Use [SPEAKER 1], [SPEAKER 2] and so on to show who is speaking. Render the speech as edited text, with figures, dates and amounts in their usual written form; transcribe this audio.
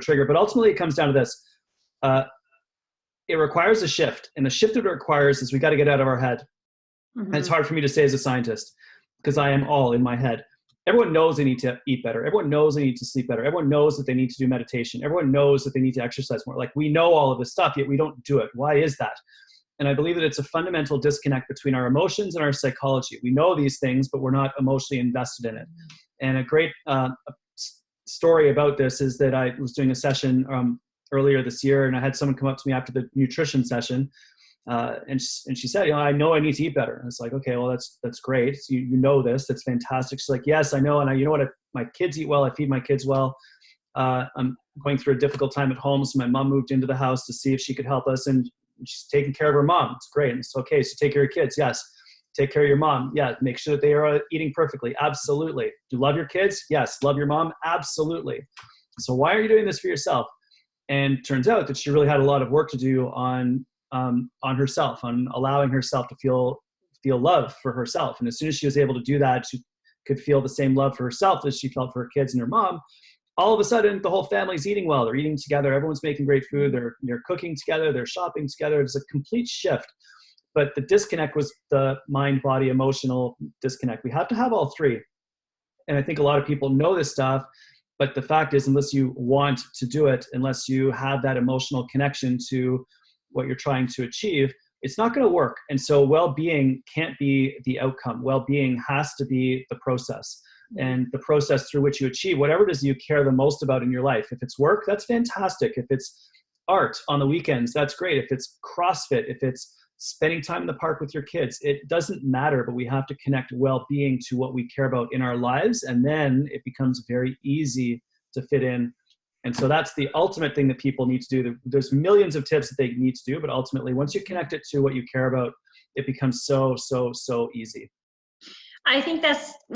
[SPEAKER 1] trigger, but ultimately it comes down to this. It requires a shift, and the shift that it requires is we got to get out of our head. And it's hard for me to say as a scientist because I am all in my head. Everyone knows they need to eat better. Everyone knows they need to sleep better. Everyone knows that they need to do meditation. Everyone knows that they need to exercise more. Like, we know all of this stuff, yet we don't do it. Why is that? And I believe that it's a fundamental disconnect between our emotions and our psychology. We know these things, but we're not emotionally invested in it. And a great story about this is that I was doing a session earlier this year, and I had someone come up to me after the nutrition session. And she said, I know I need to eat better. And it's like, okay, well, that's great. So you know this, that's fantastic. She's like, yes, I know. And you know what? My kids eat well. I feed my kids well. I'm going through a difficult time at home. So my mom moved into the house to see if she could help us. And she's taking care of her mom. It's great. And it's okay. So take care of your kids. Yes. Take care of your mom. Yeah. Make sure that they are eating perfectly. Absolutely. Do you love your kids? Yes. Love your mom? Absolutely. So why are you doing this for yourself? And turns out that she really had a lot of work to do on herself, on allowing herself to feel love for herself. And as soon as she was able to do that, she could feel the same love for herself as she felt for her kids and her mom. All of a sudden, the whole family's eating well. They're eating together. Everyone's making great food. They're cooking together. They're shopping together. It's a complete shift. But the disconnect was the mind, body, emotional disconnect. We have to have all three. And I think a lot of people know this stuff. But the fact is, unless you want to do it, unless you have that emotional connection to what you're trying to achieve, it's not going to work. And so well-being can't be the outcome. Well-being has to be the process, and the process through which you achieve whatever it is you care the most about in your life. If it's work, that's fantastic. If it's art on the weekends, that's great. If it's CrossFit, if it's spending time in the park with your kids, it doesn't matter, but we have to connect well-being to what we care about in our lives. And then it becomes very easy to fit in. And so that's the ultimate thing that people need to do. There's millions of tips that they need to do, but ultimately, once you connect it to what you care about, it becomes so, so, so easy.
[SPEAKER 2] I think that's